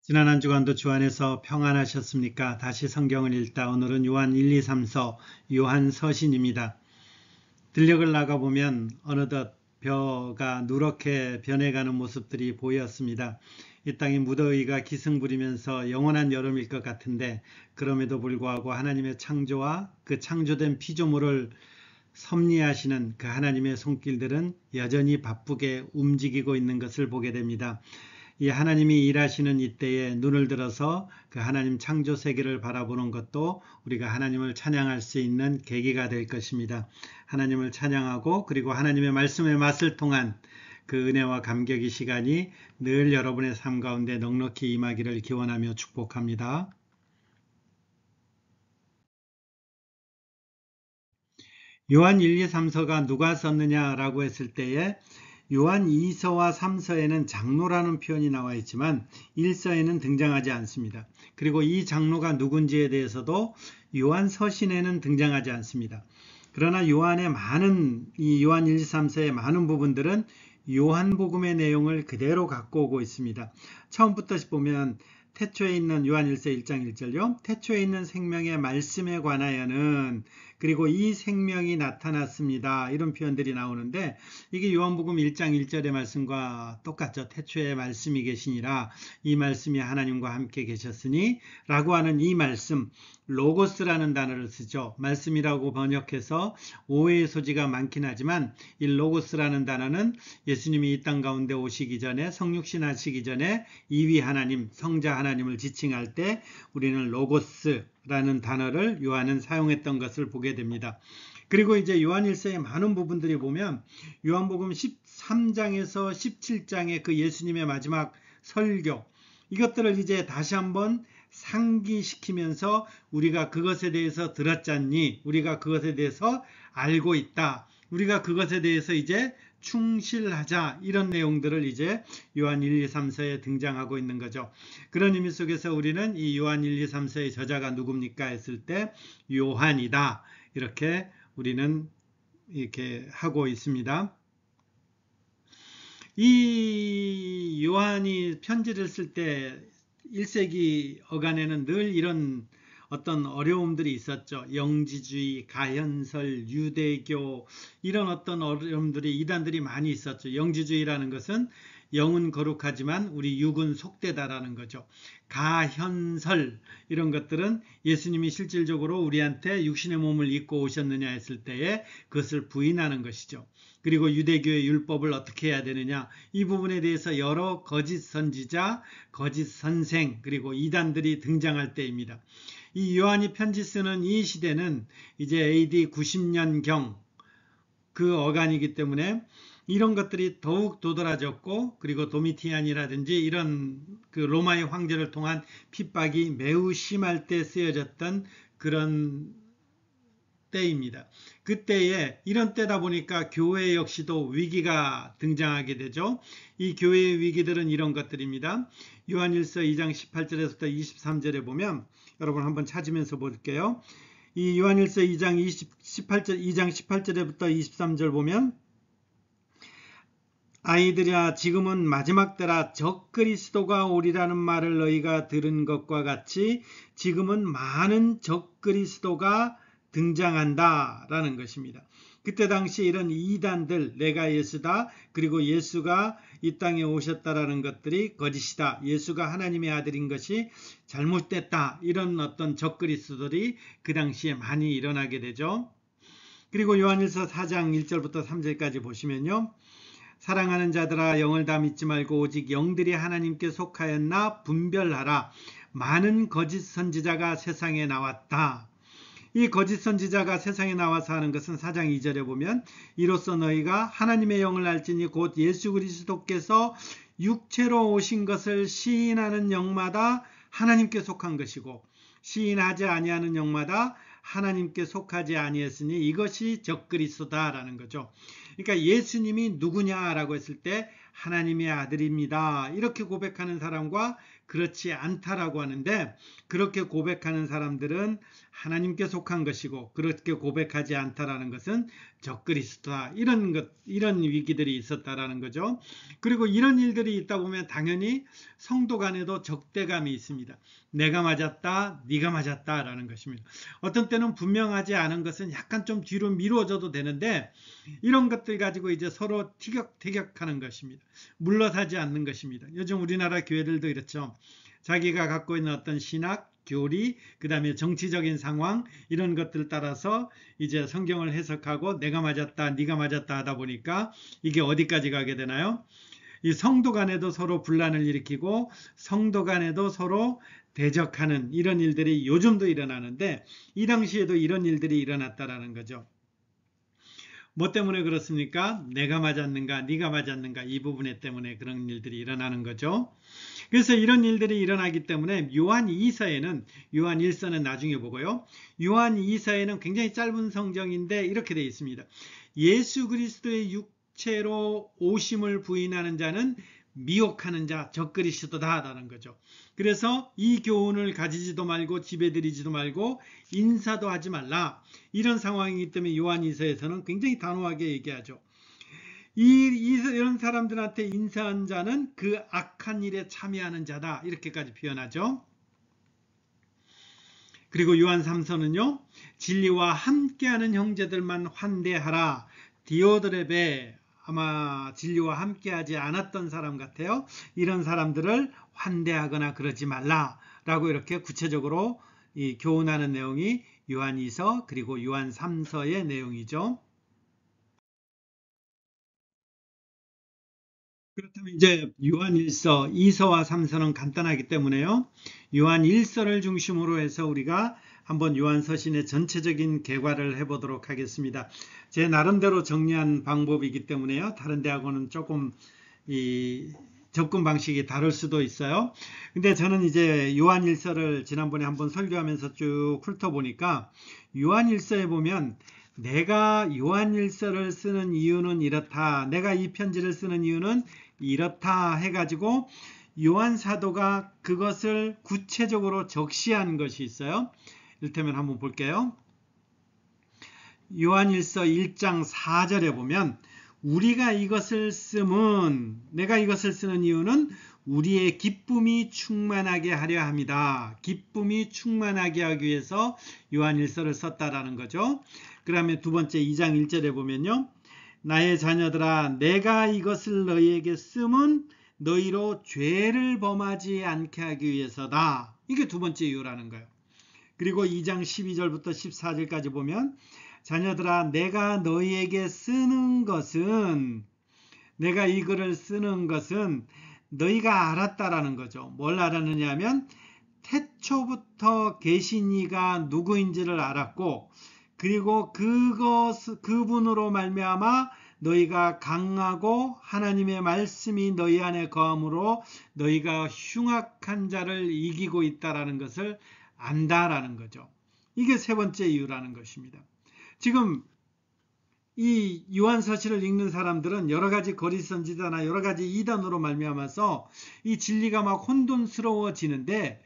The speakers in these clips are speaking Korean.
지난 한 주간도 주 안에서 평안하셨습니까? 다시 성경을 읽다 오늘은 요한 1, 2, 3서 요한 서신입니다. 들녘을 나가보면 어느덧 벼가 누렇게 변해가는 모습들이 보였습니다. 이 땅이 무더위가 기승부리면서 영원한 여름일 것 같은데 그럼에도 불구하고 하나님의 창조와 그 창조된 피조물을 섭리하시는 그 하나님의 손길들은 여전히 바쁘게 움직이고 있는 것을 보게 됩니다. 이 하나님이 일하시는 이때에 눈을 들어서 그 하나님 창조 세계를 바라보는 것도 우리가 하나님을 찬양할 수 있는 계기가 될 것입니다. 하나님을 찬양하고 그리고 하나님의 말씀의 맛을 통한 그 은혜와 감격의 시간이 늘 여러분의 삶 가운데 넉넉히 임하기를 기원하며 축복합니다. 요한 1, 2, 3서가 누가 썼느냐라고 했을 때에 요한 2서와 3서에는 장로라는 표현이 나와 있지만 1서에는 등장하지 않습니다. 그리고 이 장로가 누군지에 대해서도 요한 서신에는 등장하지 않습니다. 그러나 요한의 이 요한 1, 2, 3서의 많은 부분들은 요한복음의 내용을 그대로 갖고 오고 있습니다. 처음부터 보면 태초에 있는 요한 1서 1장 1절요. 태초에 있는 생명의 말씀에 관하여는 그리고 이 생명이 나타났습니다. 이런 표현들이 나오는데 이게 요한복음 1장 1절의 말씀과 똑같죠. 태초에 말씀이 계시니라 이 말씀이 하나님과 함께 계셨으니 라고 하는 이 말씀 로고스라는 단어를 쓰죠. 말씀이라고 번역해서 오해의 소지가 많긴 하지만 이 로고스라는 단어는 예수님이 이 땅 가운데 오시기 전에 성육신 하시기 전에 이위 하나님 성자 하나님을 지칭할 때 우리는 로고스라는 단어를 요한은 사용했던 것을 보게 됩니다. 그리고 이제 요한일서의 많은 부분들이 보면 요한복음 13장에서 17장의 그 예수님의 마지막 설교 이것들을 이제 다시 한번 상기시키면서 우리가 그것에 대해서 들었잖니 우리가 그것에 대해서 알고 있다 우리가 그것에 대해서 이제 충실하자 이런 내용들을 이제 요한 1, 2, 3서에 등장하고 있는 거죠. 그런 의미 속에서 우리는 이 요한 1, 2, 3서의 저자가 누굽니까 했을 때 요한이다 이렇게 우리는 이렇게 하고 있습니다. 이 요한이 편지를 쓸 때 1세기 어간에는 늘 이런 어떤 어려움들이 있었죠. 영지주의, 가현설, 유대교 이런 어떤 어려움들이 이단들이 많이 있었죠. 영지주의라는 것은 영은 거룩하지만 우리 육은 속되다라는 거죠. 가현설 이런 것들은 예수님이 실질적으로 우리한테 육신의 몸을 입고 오셨느냐 했을 때에 그것을 부인하는 것이죠. 그리고 유대교의 율법을 어떻게 해야 되느냐 이 부분에 대해서 여러 거짓 선지자, 거짓 선생 그리고 이단들이 등장할 때입니다. 이 요한이 편지 쓰는 이 시대는 이제 AD 90년경 그 어간이기 때문에 이런 것들이 더욱 도드라졌고 그리고 도미티안이라든지 이런 그 로마의 황제를 통한 핍박이 매우 심할 때 쓰여졌던 그런 때입니다. 그때에 이런 때다 보니까 교회 역시도 위기가 등장하게 되죠. 이 교회의 위기들은 이런 것들입니다. 요한일서 2장 18절에서부터 23절에 보면 여러분 한번 찾으면서 볼게요. 이 요한일서 2장 18절에부터 23절 보면 아이들아 지금은 마지막 때라 적그리스도가 오리라는 말을 너희가 들은 것과 같이 지금은 많은 적그리스도가 등장한다 라는 것입니다. 그때 당시 이런 이단들 내가 예수다 그리고 예수가 이 땅에 오셨다라는 것들이 거짓이다 예수가 하나님의 아들인 것이 잘못됐다 이런 어떤 적그리스도들이 그 당시에 많이 일어나게 되죠. 그리고 요한일서 4장 1절부터 3절까지 보시면요. 사랑하는 자들아 영을 다 믿지 말고 오직 영들이 하나님께 속하였나 분별하라. 많은 거짓 선지자가 세상에 나왔다. 이 거짓 선지자가 세상에 나와서 하는 것은 4장 2절에 보면 이로써 너희가 하나님의 영을 알지니 곧 예수 그리스도께서 육체로 오신 것을 시인하는 영마다 하나님께 속한 것이고 시인하지 아니하는 영마다 하나님께 속하지 아니했으니 이것이 적그리스도다라는 거죠. 그러니까 예수님이 누구냐라고 했을 때 하나님의 아들입니다. 이렇게 고백하는 사람과 그렇지 않다라고 하는데 그렇게 고백하는 사람들은 하나님께 속한 것이고 그렇게 고백하지 않다라는 것은 적그리스도다. 이런 위기들이 있었다라는 거죠. 그리고 이런 일들이 있다 보면 당연히 성도 간에도 적대감이 있습니다. 내가 맞았다, 네가 맞았다라는 것입니다. 어떤 때는 분명하지 않은 것은 약간 좀 뒤로 미루어져도 되는데 이런 것들 가지고 이제 서로 티격태격하는 것입니다. 물러서지 않는 것입니다. 요즘 우리나라 교회들도 이렇죠. 자기가 갖고 있는 어떤 신학, 교리, 그 다음에 정치적인 상황 이런 것들 따라서 이제 성경을 해석하고 내가 맞았다, 네가 맞았다 하다 보니까 이게 어디까지 가게 되나요? 이 성도 간에도 서로 분란을 일으키고 성도 간에도 서로 대적하는 이런 일들이 요즘도 일어나는데 이 당시에도 이런 일들이 일어났다라는 거죠. 뭐 때문에 그렇습니까? 내가 맞았는가, 네가 맞았는가 이 부분 때문에 그런 일들이 일어나는 거죠. 그래서 이런 일들이 일어나기 때문에 요한 2서에는 요한 1서는 나중에 보고요. 요한 2서에는 굉장히 짧은 성경인데 이렇게 되어 있습니다. 예수 그리스도의 육체로 오심을 부인하는 자는 미혹하는 자, 적그리스도다라는 거죠. 그래서 이 교훈을 가지지도 말고 지배드리지도 말고 인사도 하지 말라. 이런 상황이기 때문에 요한 2서에서는 굉장히 단호하게 얘기하죠. 이런 사람들한테 인사한 자는 그 악한 일에 참여하는 자다. 이렇게까지 표현하죠. 그리고 요한 3서는요. 진리와 함께하는 형제들만 환대하라. 디오드레베 아마 진리와 함께하지 않았던 사람 같아요. 이런 사람들을 환대하거나 그러지 말라라고 이렇게 구체적으로 교훈하는 내용이 요한 2서 그리고 요한 3서의 내용이죠. 그렇다면 이제 요한 1서, 2서와 3서는 간단하기 때문에요. 요한 1서를 중심으로 해서 우리가 한번 요한 서신의 전체적인 개괄을 해보도록 하겠습니다. 제 나름대로 정리한 방법이기 때문에요. 다른 데하고는 조금 이 접근 방식이 다를 수도 있어요. 근데 저는 이제 요한 1서를 지난번에 한번 설교하면서 쭉 훑어보니까 요한 1서에 보면 내가 요한 1서를 쓰는 이유는 이렇다. 내가 이 편지를 쓰는 이유는 이렇다 해가지고 요한 사도가 그것을 구체적으로 적시한 것이 있어요. 이를테면 한번 볼게요. 요한일서 1장 4절에 보면 우리가 이것을 쓰면 내가 이것을 쓰는 이유는 우리의 기쁨이 충만하게 하려 합니다. 기쁨이 충만하게 하기 위해서 요한일서를 썼다라는 거죠. 그 다음에 두 번째 2장 1절에 보면요. 나의 자녀들아 내가 이것을 너희에게 쓰면 너희로 죄를 범하지 않게 하기 위해서다. 이게 두 번째 이유라는 거예요. 그리고 2장 12절부터 14절까지 보면 자녀들아 내가 너희에게 쓰는 것은 내가 이 글을 쓰는 것은 너희가 알았다라는 거죠. 뭘 알았느냐 하면 태초부터 계신 이가 누구인지를 알았고 그리고 그분으로 말미암아 너희가 강하고 하나님의 말씀이 너희 안에 거함으로 너희가 흉악한 자를 이기고 있다라는 것을 안다라는 거죠. 이게 세 번째 이유라는 것입니다. 지금 이 요한서신을 읽는 사람들은 여러 가지 거짓선지자나 여러 가지 이단으로 말미암아서 이 진리가 막 혼돈스러워지는데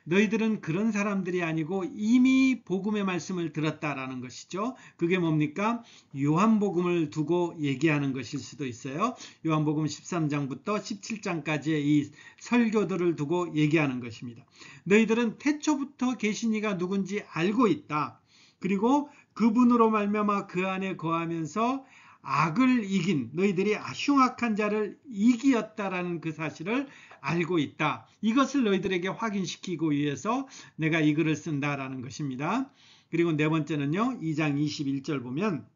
너희들은 그런 사람들이 아니고 이미 복음의 말씀을 들었다라는 것이죠. 그게 뭡니까? 요한복음을 두고 얘기하는 것일 수도 있어요. 요한복음 13장부터 17장까지의 이 설교들을 두고 얘기하는 것입니다. 너희들은 태초부터 계신 이가 누군지 알고 있다. 그리고 그분으로 말미암아 그 안에 거하면서 악을 이긴 너희들이 흉악한 자를 이기었다라는 그 사실을 알고 있다. 이것을 너희들에게 확인시키기 위해서 내가 이 글을 쓴다라는 것입니다. 그리고 네 번째는요. 2장 21절 보면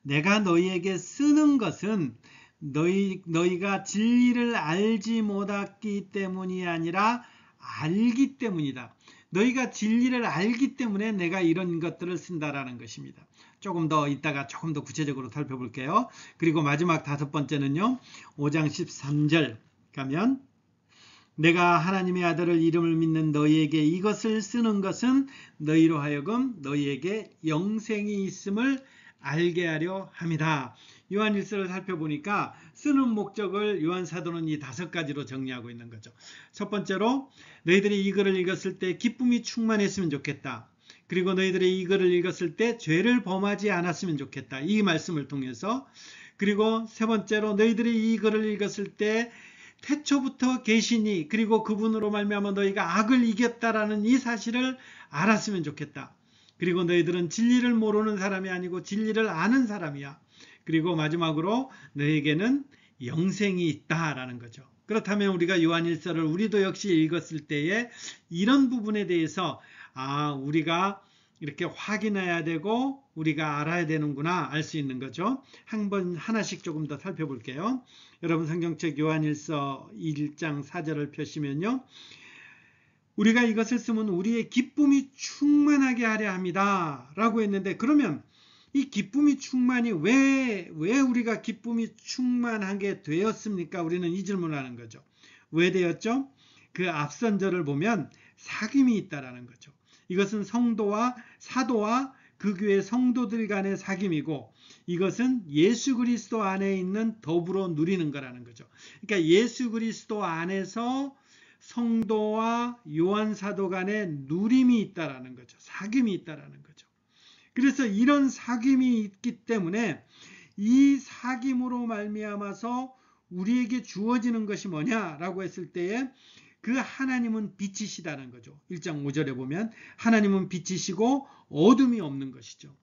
내가 너희에게 쓰는 것은 너희가 진리를 알지 못했기 때문이 아니라 알기 때문이다. 너희가 진리를 알기 때문에 내가 이런 것들을 쓴다라는 것입니다. 조금 더 이따가 조금 더 구체적으로 살펴볼게요. 그리고 마지막 다섯 번째는요. 5장 13절 가면 내가 하나님의 아들을 이름을 믿는 너희에게 이것을 쓰는 것은 너희로 하여금 너희에게 영생이 있음을 알게 하려 함이다. 요한일서를 살펴보니까 쓰는 목적을 요한 사도는 이 다섯 가지로 정리하고 있는 거죠. 첫 번째로 너희들이 이 글을 읽었을 때 기쁨이 충만했으면 좋겠다. 그리고 너희들이 이 글을 읽었을 때 죄를 범하지 않았으면 좋겠다. 이 말씀을 통해서. 그리고 세 번째로 너희들이 이 글을 읽었을 때 태초부터 계시니 그리고 그분으로 말미암아 너희가 악을 이겼다라는 이 사실을 알았으면 좋겠다. 그리고 너희들은 진리를 모르는 사람이 아니고 진리를 아는 사람이야. 그리고 마지막으로 너희에게는 영생이 있다라는 거죠. 그렇다면 우리가 요한일서를 우리도 역시 읽었을 때에 이런 부분에 대해서 우리가 이렇게 확인해야 되고 우리가 알아야 되는구나 알 수 있는 거죠. 한번 하나씩 조금 더 살펴볼게요. 여러분 성경책 요한일서 1장 4절을 펴시면요. 우리가 이것을 쓰면 우리의 기쁨이 충만하게 하려 합니다 라고 했는데, 그러면 이 기쁨이 충만이 왜 우리가 기쁨이 충만하게 되었습니까? 우리는 이 질문을 하는 거죠. 왜 되었죠? 그 앞선 절을 보면 사귐이 있다라는 거죠. 이것은 성도와 사도와 그 교회 성도들 간의 사귐이고, 이것은 예수 그리스도 안에 있는 더불어 누리는 거라는 거죠. 그러니까 예수 그리스도 안에서 성도와 요한 사도 간의 누림이 있다라는 거죠. 사귐이 있다라는 거죠. 그래서 이런 사귐이 있기 때문에 이 사귐으로 말미암아서 우리에게 주어지는 것이 뭐냐라고 했을 때에 그 하나님은 빛이시다는 거죠. 1장 5절에 보면 하나님은 빛이시고 어둠이 없는 것이죠.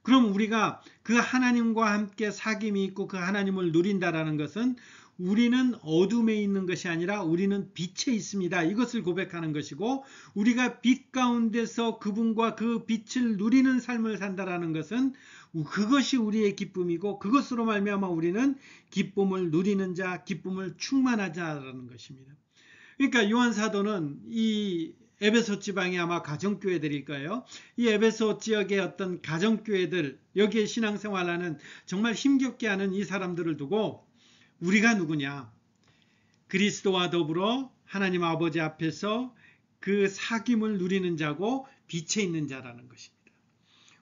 그럼 우리가 그 하나님과 함께 사귐이 있고 그 하나님을 누린다라는 것은 우리는 어둠에 있는 것이 아니라 우리는 빛에 있습니다. 이것을 고백하는 것이고, 우리가 빛 가운데서 그분과 그 빛을 누리는 삶을 산다라는 것은 그것이 우리의 기쁨이고, 그것으로 말미암아 우리는 기쁨을 누리는 자, 기쁨을 충만하자라는 것입니다. 그러니까 요한 사도는 이 에베소 지방이 아마 가정교회들일 거예요. 이 에베소 지역의 어떤 가정교회들, 여기에 신앙생활하는 정말 힘겹게 하는 이 사람들을 두고 우리가 누구냐? 그리스도와 더불어 하나님 아버지 앞에서 그 사귐을 누리는 자고 빛에 있는 자라는 것입니다.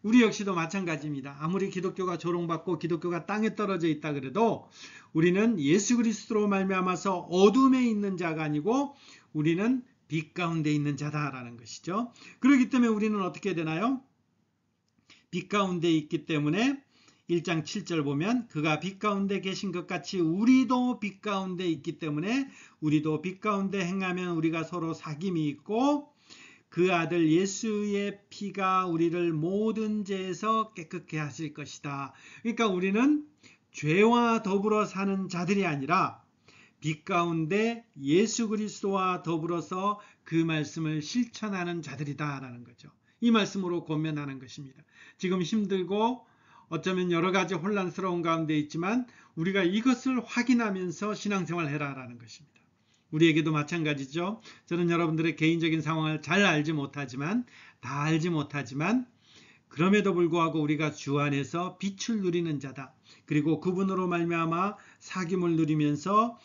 우리 역시도 마찬가지입니다. 아무리 기독교가 조롱받고 기독교가 땅에 떨어져 있다 그래도 우리는 예수 그리스도로 말미암아서 어둠에 있는 자가 아니고 우리는 빛 가운데 있는 자다라는 것이죠. 그렇기 때문에 우리는 어떻게 되나요? 빛 가운데 있기 때문에 1장 7절 보면 그가 빛 가운데 계신 것 같이 우리도 빛 가운데 있기 때문에 우리도 빛 가운데 행하면 우리가 서로 사귐이 있고 그 아들 예수의 피가 우리를 모든 죄에서 깨끗게 하실 것이다. 그러니까 우리는 죄와 더불어 사는 자들이 아니라 빛 가운데 예수 그리스도와 더불어서 그 말씀을 실천하는 자들이다라는 거죠. 이 말씀으로 권면하는 것입니다. 지금 힘들고 어쩌면 여러 가지 혼란스러운 가운데 있지만 우리가 이것을 확인하면서 신앙생활을 해라라는 것입니다. 우리에게도 마찬가지죠. 저는 여러분들의 개인적인 상황을 잘 알지 못하지만, 다 알지 못하지만 그럼에도 불구하고 우리가 주 안에서 빛을 누리는 자다. 그리고 그분으로 말미암아 사귐을 누리면서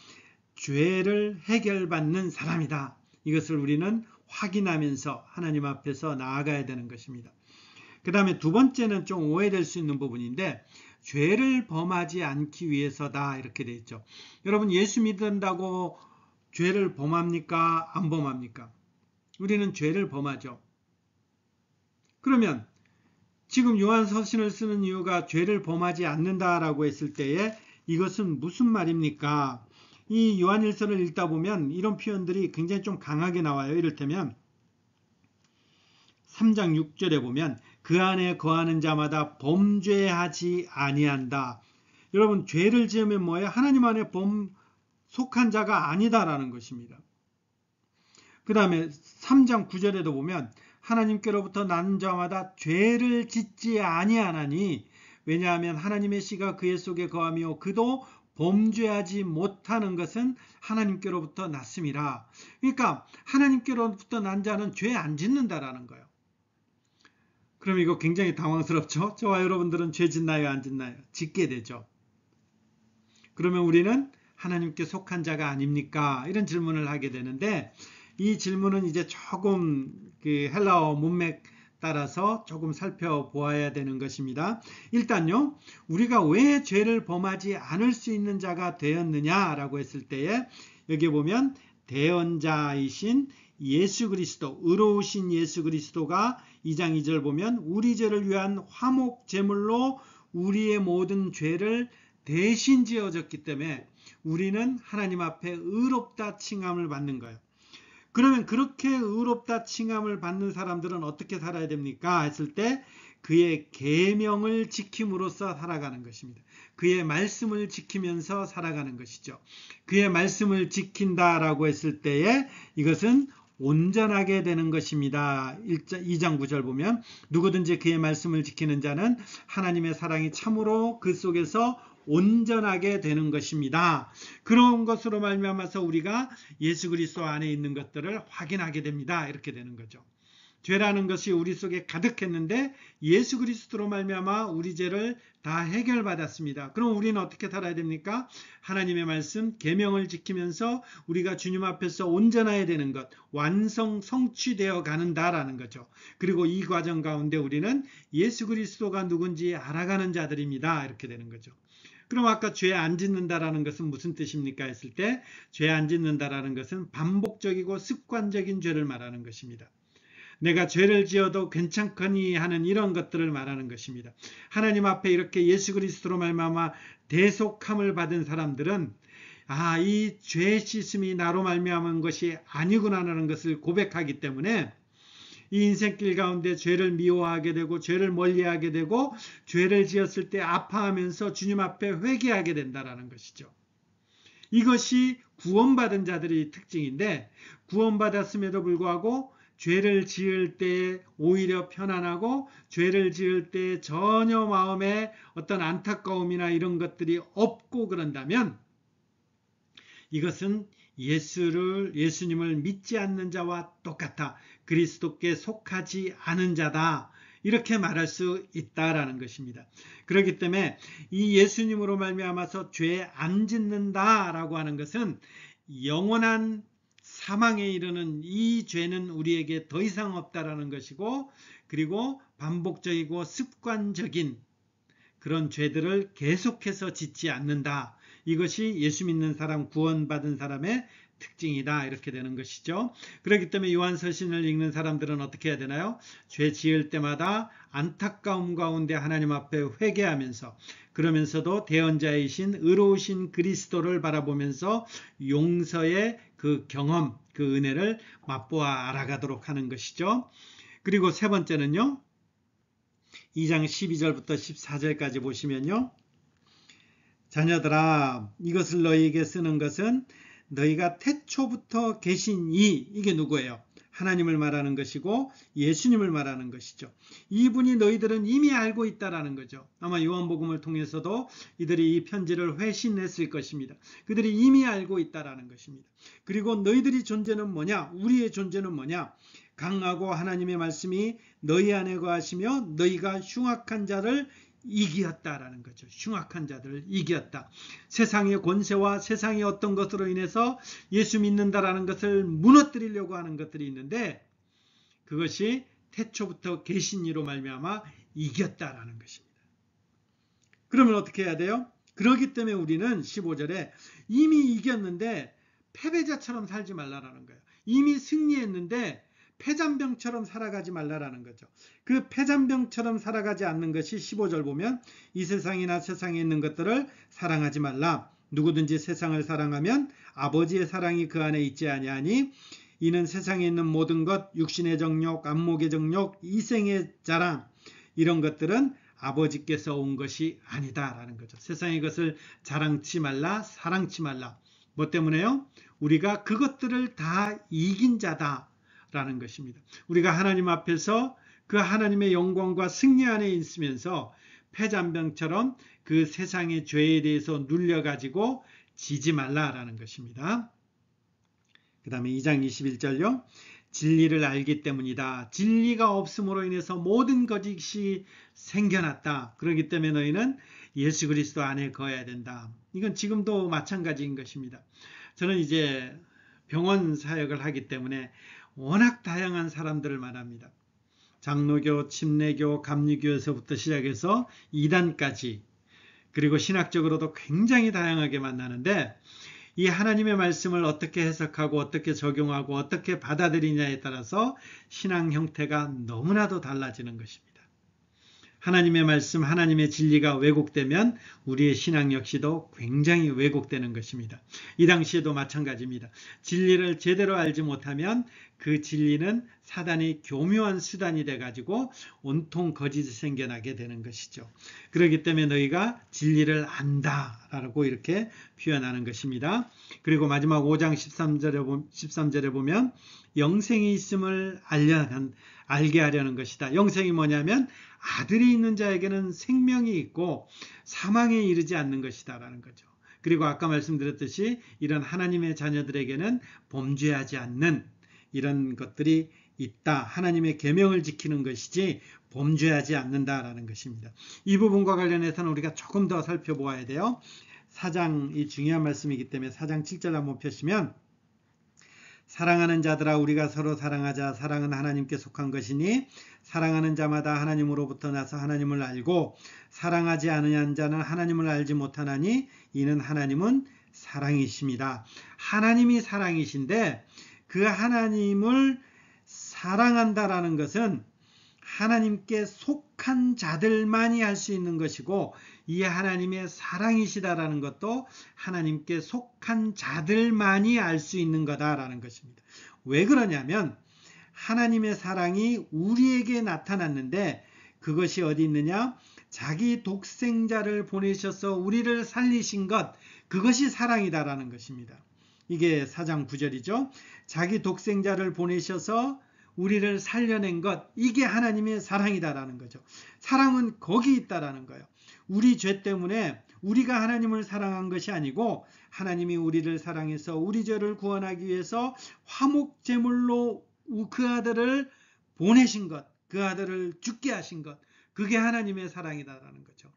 죄를 해결받는 사람이다. 이것을 우리는 확인하면서 하나님 앞에서 나아가야 되는 것입니다. 그 다음에 두 번째는 좀 오해될 수 있는 부분인데, 죄를 범하지 않기 위해서다 이렇게 되어 있죠. 여러분, 예수 믿는다고 죄를 범합니까? 안 범합니까? 우리는 죄를 범하죠. 그러면 지금 요한 서신을 쓰는 이유가 죄를 범하지 않는다라고 했을 때에 이것은 무슨 말입니까? 이 요한일서를 읽다 보면 이런 표현들이 굉장히 좀 강하게 나와요. 이를테면 3장 6절에 보면 그 안에 거하는 자마다 범죄하지 아니한다. 여러분, 죄를 지으면 뭐예요? 하나님 안에 속한 자가 아니다라는 것입니다. 그 다음에 3장 9절에도 보면 하나님께로부터 난 자마다 죄를 짓지 아니하나니 왜냐하면 하나님의 씨가 그의 속에 거하며 그도 범죄하지 못하는 것은 하나님께로부터 났음이라. 그러니까 하나님께로부터 난 자는 죄 안 짓는다라는 거예요. 그럼 이거 굉장히 당황스럽죠? 저와 여러분들은 죄 짓나요? 안 짓나요? 짓게 되죠. 그러면 우리는 하나님께 속한 자가 아닙니까? 이런 질문을 하게 되는데, 이 질문은 이제 조금 그 헬라어 문맥 따라서 조금 살펴보아야 되는 것입니다. 일단요, 우리가 왜 죄를 범하지 않을 수 있는 자가 되었느냐라고 했을 때에 여기 보면 대언자이신 예수 그리스도, 의로우신 예수 그리스도가 2장 2절 보면 우리 죄를 위한 화목 제물로 우리의 모든 죄를 대신 지어졌기 때문에 우리는 하나님 앞에 의롭다 칭함을 받는 거예요. 그러면 그렇게 의롭다 칭함을 받는 사람들은 어떻게 살아야 됩니까? 했을 때 그의 계명을 지킴으로써 살아가는 것입니다. 그의 말씀을 지키면서 살아가는 것이죠. 그의 말씀을 지킨다라고 했을 때에 이것은 온전하게 되는 것입니다. 2장 9절 보면 누구든지 그의 말씀을 지키는 자는 하나님의 사랑이 참으로 그 속에서 온전하게 되는 것입니다. 그런 것으로 말미암아서 우리가 예수 그리스도 안에 있는 것들을 확인하게 됩니다. 이렇게 되는 거죠. 죄라는 것이 우리 속에 가득했는데 예수 그리스도로 말미암아 우리 죄를 다 해결받았습니다. 그럼 우리는 어떻게 살아야 됩니까? 하나님의 말씀, 계명을 지키면서 우리가 주님 앞에서 온전해야 되는 것, 완성, 성취되어 가는다라는 거죠. 그리고 이 과정 가운데 우리는 예수 그리스도가 누군지 알아가는 자들입니다. 이렇게 되는 거죠. 그럼 아까 죄 안 짓는다라는 것은 무슨 뜻입니까? 했을 때 죄 안 짓는다라는 것은 반복적이고 습관적인 죄를 말하는 것입니다. 내가 죄를 지어도 괜찮거니 하는 이런 것들을 말하는 것입니다. 하나님 앞에 이렇게 예수 그리스도로 말미암아 대속함을 받은 사람들은 이 죄 씻음이 나로 말미암은 것이 아니구나라는 것을 고백하기 때문에 이 인생길 가운데 죄를 미워하게 되고 죄를 멀리하게 되고 죄를 지었을 때 아파하면서 주님 앞에 회개하게 된다는 것이죠. 이것이 구원받은 자들의 특징인데 구원받았음에도 불구하고 죄를 지을 때 오히려 편안하고 죄를 지을 때 전혀 마음에 어떤 안타까움이나 이런 것들이 없고 그런다면 이것은 예수님을 믿지 않는 자와 똑같아 그리스도께 속하지 않은 자다. 이렇게 말할 수 있다라는 것입니다. 그렇기 때문에 이 예수님으로 말미암아서 죄 안 짓는다라고 하는 것은 영원한 사망에 이르는 이 죄는 우리에게 더 이상 없다라는 것이고 그리고 반복적이고 습관적인 그런 죄들을 계속해서 짓지 않는다. 이것이 예수 믿는 사람, 구원받은 사람의 특징이다. 이렇게 되는 것이죠. 그렇기 때문에 요한서신을 읽는 사람들은 어떻게 해야 되나요? 죄 지을 때마다 안타까움 가운데 하나님 앞에 회개하면서 그러면서도 대언자이신 의로우신 그리스도를 바라보면서 용서의 그 경험, 그 은혜를 맛보아 알아가도록 하는 것이죠. 그리고 세 번째는요. 2장 12절부터 14절까지 보시면요. 자녀들아 이것을 너희에게 쓰는 것은 너희가 태초부터 계신 이게 누구예요? 하나님을 말하는 것이고 예수님을 말하는 것이죠. 이분이 너희들은 이미 알고 있다라는 거죠. 아마 요한복음을 통해서도 이들이 이 편지를 회신했을 것입니다. 그들이 이미 알고 있다라는 것입니다. 그리고 너희들이 존재는 뭐냐? 우리의 존재는 뭐냐? 강하고 하나님의 말씀이 너희 안에 거하시며 너희가 흉악한 자를 이기었다라는 거죠. 흉악한 자들을 이겼다. 세상의 권세와 세상의 어떤 것으로 인해서 예수 믿는다라는 것을 무너뜨리려고 하는 것들이 있는데 그것이 태초부터 계신 이로 말미암아 이겼다라는 것입니다. 그러면 어떻게 해야 돼요? 그렇기 때문에 우리는 15절에 이미 이겼는데 패배자처럼 살지 말라라는 거예요. 이미 승리했는데 패잔병처럼 살아가지 말라라는 거죠. 그 패잔병처럼 살아가지 않는 것이 15절 보면 이 세상이나 세상에 있는 것들을 사랑하지 말라. 누구든지 세상을 사랑하면 아버지의 사랑이 그 안에 있지 아니하니 이는 세상에 있는 모든 것, 육신의 정욕, 안목의 정욕, 이생의 자랑 이런 것들은 아버지께서 온 것이 아니다라는 거죠. 세상의 것을 자랑치 말라, 사랑치 말라. 뭐 때문에요? 우리가 그것들을 다 이긴 자다. 라는 것입니다. 우리가 하나님 앞에서 그 하나님의 영광과 승리 안에 있으면서 패잔병처럼 그 세상의 죄에 대해서 눌려가지고 지지 말라라는 것입니다. 그 다음에 2장 21절요. 진리를 알기 때문이다. 진리가 없음으로 인해서 모든 거짓이 생겨났다. 그렇기 때문에 너희는 예수 그리스도 안에 거해야 된다. 이건 지금도 마찬가지인 것입니다. 저는 이제 병원 사역을 하기 때문에 워낙 다양한 사람들을 만납니다. 장로교, 침례교, 감리교에서부터 시작해서 이단까지 그리고 신학적으로도 굉장히 다양하게 만나는데 이 하나님의 말씀을 어떻게 해석하고 어떻게 적용하고 어떻게 받아들이냐에 따라서 신앙 형태가 너무나도 달라지는 것입니다. 하나님의 말씀, 하나님의 진리가 왜곡되면 우리의 신앙 역시도 굉장히 왜곡되는 것입니다. 이 당시에도 마찬가지입니다. 진리를 제대로 알지 못하면 그 진리는 사단이 교묘한 수단이 돼가지고 온통 거짓이 생겨나게 되는 것이죠. 그렇기 때문에 너희가 진리를 안다라고 이렇게 표현하는 것입니다. 그리고 마지막 5장 13절에 보면 영생이 있음을 알게 하려는 것이다. 영생이 뭐냐면 아들이 있는 자에게는 생명이 있고 사망에 이르지 않는 것이다 라는 거죠. 그리고 아까 말씀드렸듯이 이런 하나님의 자녀들에게는 범죄하지 않는 이런 것들이 있다. 하나님의 계명을 지키는 것이지 범죄하지 않는다라는 것입니다. 이 부분과 관련해서는 우리가 조금 더 살펴보아야 돼요. 4장이 중요한 말씀이기 때문에 4장 7절 한번 펴시면 사랑하는 자들아 우리가 서로 사랑하자. 사랑은 하나님께 속한 것이니 사랑하는 자마다 하나님으로부터 나서 하나님을 알고 사랑하지 않으한 자는 하나님을 알지 못하나니 이는 하나님은 사랑이십니다. 하나님이 사랑이신데 그 하나님을 사랑한다라는 것은 하나님께 속한 자들만이 할 수 있는 것이고 이 하나님의 사랑이시다라는 것도 하나님께 속한 자들만이 알 수 있는 거다라는 것입니다. 왜 그러냐면 하나님의 사랑이 우리에게 나타났는데 그것이 어디 있느냐? 자기 독생자를 보내셔서 우리를 살리신 것, 그것이 사랑이다라는 것입니다. 이게 4장 9절이죠. 자기 독생자를 보내셔서 우리를 살려낸 것, 이게 하나님의 사랑이다라는 거죠. 사랑은 거기 있다라는 거예요. 우리 죄 때문에 우리가 하나님을 사랑한 것이 아니고 하나님이 우리를 사랑해서 우리 죄를 구원하기 위해서 화목제물로 그 아들을 보내신 것, 그 아들을 죽게 하신 것, 그게 하나님의 사랑이다라는 거죠.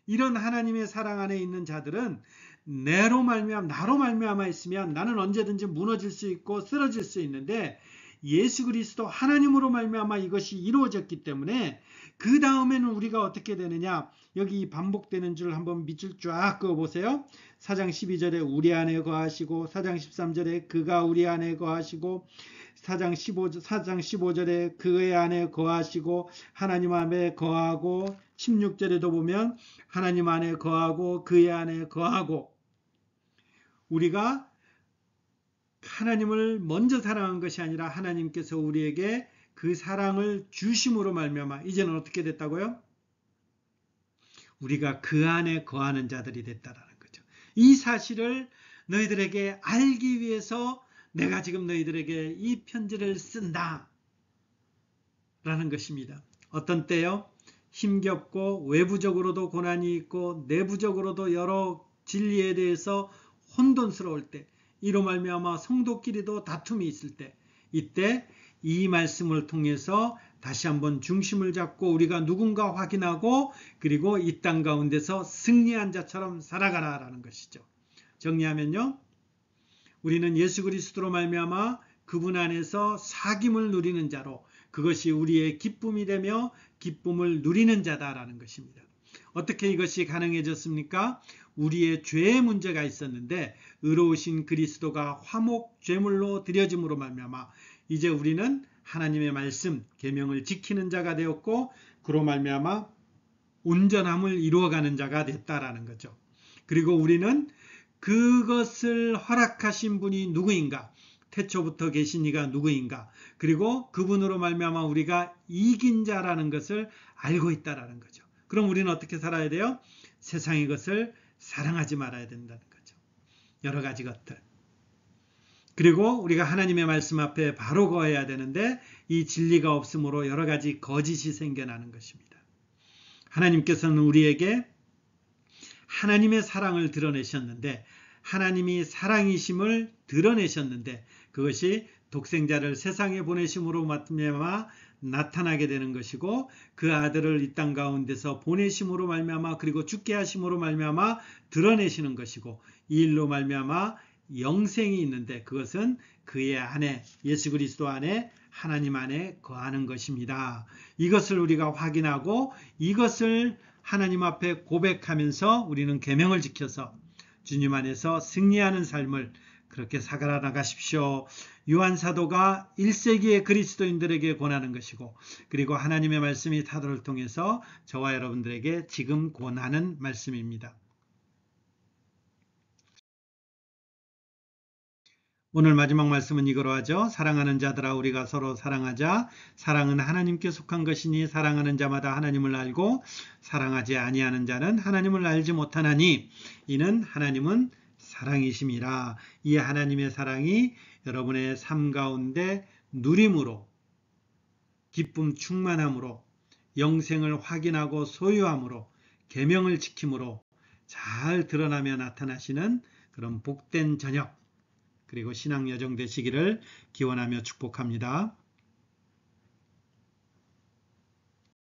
이런 하나님의 사랑 안에 있는 자들은 나로 말미암아 있으면 나는 언제든지 무너질 수 있고 쓰러질 수 있는데 예수 그리스도 하나님으로 말미암아 이것이 이루어졌기 때문에 그 다음에는 우리가 어떻게 되느냐? 여기 반복되는 줄 한번 밑줄 쫙 그어보세요. 4장 12절에 우리 안에 거하시고 4장 13절에 그가 우리 안에 거하시고 4장 15절에 그의 안에 거하시고 하나님 안에 거하고 16절에도 보면 하나님 안에 거하고 그의 안에 거하고 우리가 하나님을 먼저 사랑한 것이 아니라 하나님께서 우리에게 그 사랑을 주심으로 말미암아 이제는 어떻게 됐다고요? 우리가 그 안에 거하는 자들이 됐다라는 거죠. 이 사실을 너희들에게 알기 위해서 내가 지금 너희들에게 이 편지를 쓴다 라는 것입니다. 어떤 때요? 힘겹고 외부적으로도 고난이 있고 내부적으로도 여러 진리에 대해서 혼돈스러울 때 이로 말미암아 성도끼리도 다툼이 있을 때 이때 이 말씀을 통해서 다시 한번 중심을 잡고 우리가 누군가 확인하고 그리고 이 땅 가운데서 승리한 자처럼 살아가라라는 것이죠. 정리하면요. 우리는 예수 그리스도로 말미암아 그분 안에서 사귐을 누리는 자로 그것이 우리의 기쁨이 되며 기쁨을 누리는 자다라는 것입니다. 어떻게 이것이 가능해졌습니까? 우리의 죄의 문제가 있었는데 의로우신 그리스도가 화목 제물로 드려짐으로 말미암아 이제 우리는 하나님의 말씀 계명을 지키는 자가 되었고 그로 말미암아 온전함을 이루어가는 자가 됐다라는 거죠. 그리고 우리는 그것을 허락하신 분이 누구인가? 태초부터 계신 이가 누구인가? 그리고 그분으로 말미암아 우리가 이긴 자라는 것을 알고 있다라는 거죠. 그럼 우리는 어떻게 살아야 돼요? 세상의 것을 사랑하지 말아야 된다는 거죠. 여러 가지 것들. 그리고 우리가 하나님의 말씀 앞에 바로 거해야 되는데 이 진리가 없으므로 여러 가지 거짓이 생겨나는 것입니다. 하나님께서는 우리에게 하나님의 사랑을 드러내셨는데 하나님이 사랑이심을 드러내셨는데 그것이 독생자를 세상에 보내심으로 말미암아 나타나게 되는 것이고 그 아들을 이 땅 가운데서 보내심으로 말미암아 그리고 죽게 하심으로 말미암아 드러내시는 것이고 이 일로 말미암아 영생이 있는데 그것은 그의 안에 예수 그리스도 안에 하나님 안에 거하는 것입니다. 이것을 우리가 확인하고 이것을 하나님 앞에 고백하면서 우리는 계명을 지켜서 주님 안에서 승리하는 삶을 그렇게 살아 나가십시오. 요한 사도가 1세기의 그리스도인들에게 권하는 것이고, 그리고 하나님의 말씀이 사도를 통해서 저와 여러분들에게 지금 권하는 말씀입니다. 오늘 마지막 말씀은 이거로 하죠. 사랑하는 자들아, 우리가 서로 사랑하자. 사랑은 하나님께 속한 것이니 사랑하는 자마다 하나님을 알고 사랑하지 아니하는 자는 하나님을 알지 못하나니 이는 하나님은 사랑이심이라. 이 하나님의 사랑이 여러분의 삶 가운데 누림으로, 기쁨 충만함으로, 영생을 확인하고 소유함으로, 계명을 지킴으로 잘 드러나며 나타나시는 그런 복된 저녁, 그리고 신앙 여정 되시기를 기원하며 축복합니다.